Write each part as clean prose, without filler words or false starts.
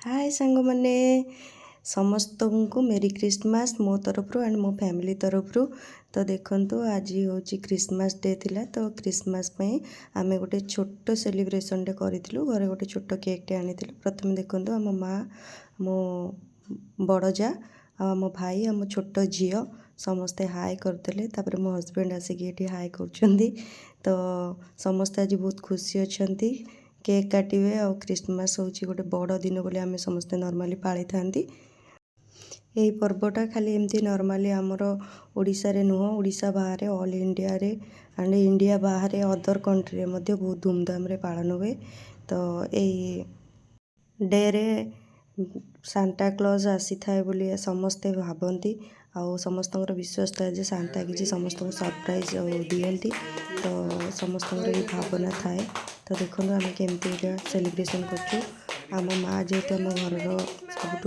हाय सांग मैंने समस्त को मेरी क्रिसमस मो तरफ एंड मो फैमिली तरफ तो देखो आज हूँ क्रिसमस डे थिला तो क्रिसमस आम गोटे छोट सेलिब्रेशन टे करूँ घरे गोटे छोट केक टे आनी प्रथम देखो आम माँ मो बड़ जा आम भाई आम छोट झी समस्ते हाय करते मो हजबैंड आसिक ये हाय कर तो समस्ते आज बहुत खुशी अच्छा केक काटिबे और क्रिसमस हूँ गोटे बड़ दिन बोली आम समस्ते नॉर्मली पाली था यही पर्वटा खाली एमती नॉर्मली आमर ओडिशा रे नुह ओडिशा बाहर ऑल इंडिया रे एंड इंडिया बाहर अदर कंट्री मध्य बहुत धूमधाम रे पालन हुए तो यही डे रे सांता क्लॉज आसी थाए बोली समस्ते भावती आउ समस्त विश्वास था जे सांता किसी समस्त सरप्राइज दियंती तो समस्त ये भावना थाए तो देखो आम केमती सेलिब्रेशन करूँ माँ जेहेतु आम घर सब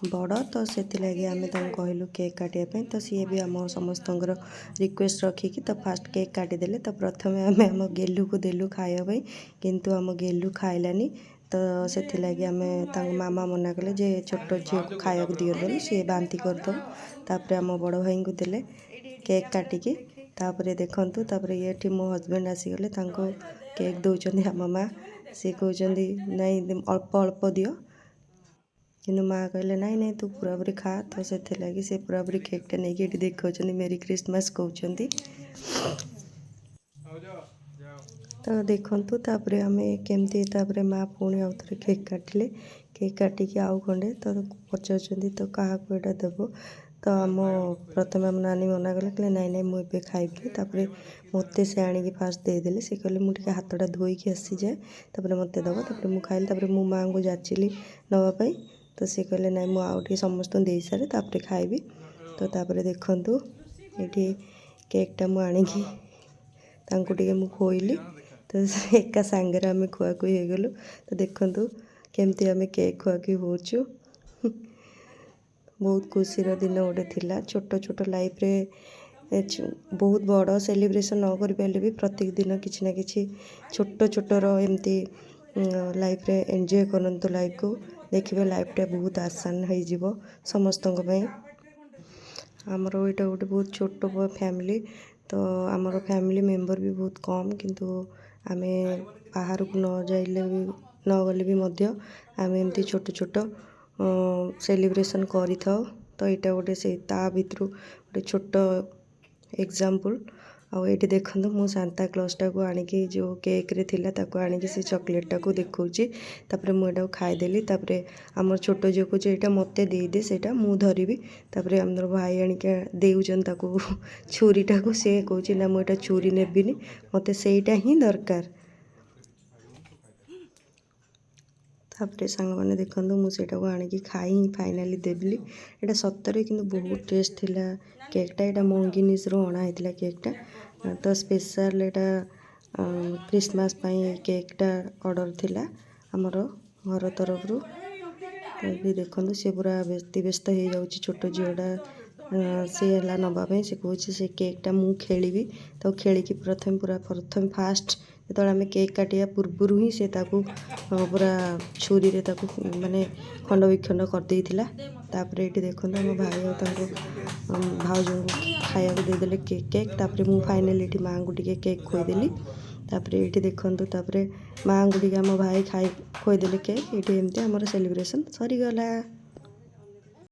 बड़ तो से आम कहलु केक काटापी तो सी भी आम समस्त रिक्वेस्ट रखिकी तो फास्ट केक काटिदेले तो प्रथम आम आम गेलु को देलु खायापी किंतु आम गेलु खाइलानी तो से आम मामा मना कले जे छोट झील को खाया दिखनी सी बांति करदे आम बड़ भाई को देले केक काटिकी तापर देखु तापर ये मो हजबैंड आसीगले केक दौरान आम माँ सी कहते नाई अल्प अल्प दियो कि माँ कहले नाई नाई तू पूरापूरी खा तो से पूरापूरी केकटा नहीं कि देखा मेरी क्रिसमस कहते तो देखु तापर आम केमती माँ पुणी आउ थे केक काटिले केक काटिकी आउ खंडे तो पचार तो क्या यहाँ देव तो आम प्रथम आम नानी मना कले कहले नाई नाई मुझे खाइबी तापर मत से आनिकी फास्ट देदेले सी कहले मुझे हाथटा धोईकी आसी जाए तापर मत दब तापर मुझे खाइली तापर मो माँ को जाचिली नापी तो सी कहले नाई मुझे आउ समस्त दे सारे तापर खाइबी तो तापर देखु ये केकटा मुझे आणिकी मु खोइली तो एका सांगे आम खुआखुई हो गलु तो देखु केमती आम केक खुआखुई होचु बहुत खुशी दिन गोटे थिला छोट छोट लाइफ रे बहुत बड़ सेलिब्रेशन न कर पारे भी प्रत्येक दिन किसी ना कि छोट छोटर एमती लाइफ रे एंजॉय करंतु लाइफ को देखिए लाइफटा बहुत आसान हो समस्त आमर यहाँ गोटे बहुत छोट फैमिली तो आमर फैमिली मेंबर भी बहुत कम किंतु आम बाहर को न जाइले भी न गले भी मध्य आम एमती छोट छोट सेलिब्रेशन करि थाओ तो यहाँ गोटे से भितर गोटे छोट एग्जाम्पल आउ ये देखो मु सांता क्लॉजटा को आणिकी जो केक रे थिला ताको आणिकी से चॉकलेटा को देखौची तापर मु एटा खाइदेली तापर आमर छोट जो को जेटा मते दे दे सेटा मु धरिबी तापर हमर भाई आणिके देउजन ताको छुरीटा को से कहूची ना मु एटा छुरी नेबिनी मते सेटा ही दरकार तापर सांग मैंने देखो मुझे आणिकी खाई फाइनाली देली यहाँ सतरे कि बहुत टेस्ट थिला केकटा यहाँ मंगिनिस अणाई केकटा तो स्पेशल यहाँ क्रिसमस केकटा ऑर्डर थिला आमर घर तरफ भी देखो सी पूरा व्यस्त हो जाऊँगी छोट झीटा सी है नवापाई से कौन से केकटा मु खेली तो खेलिकी प्रथम फास्ट जो आम केक काटिया पूर्वर ही से पूरा छुरी रे माने खंड विखंड करदेला तापर ये देखो आम भाई भाउज को खाया देदेले केक तापर मु फाइनाली ये माँ को टे केक खुईदेली तापर ये देखो तापर माँ को टे आम भाई खाई खुईदेले केक ये एमती आमर सेलिब्रेशन सरीगला।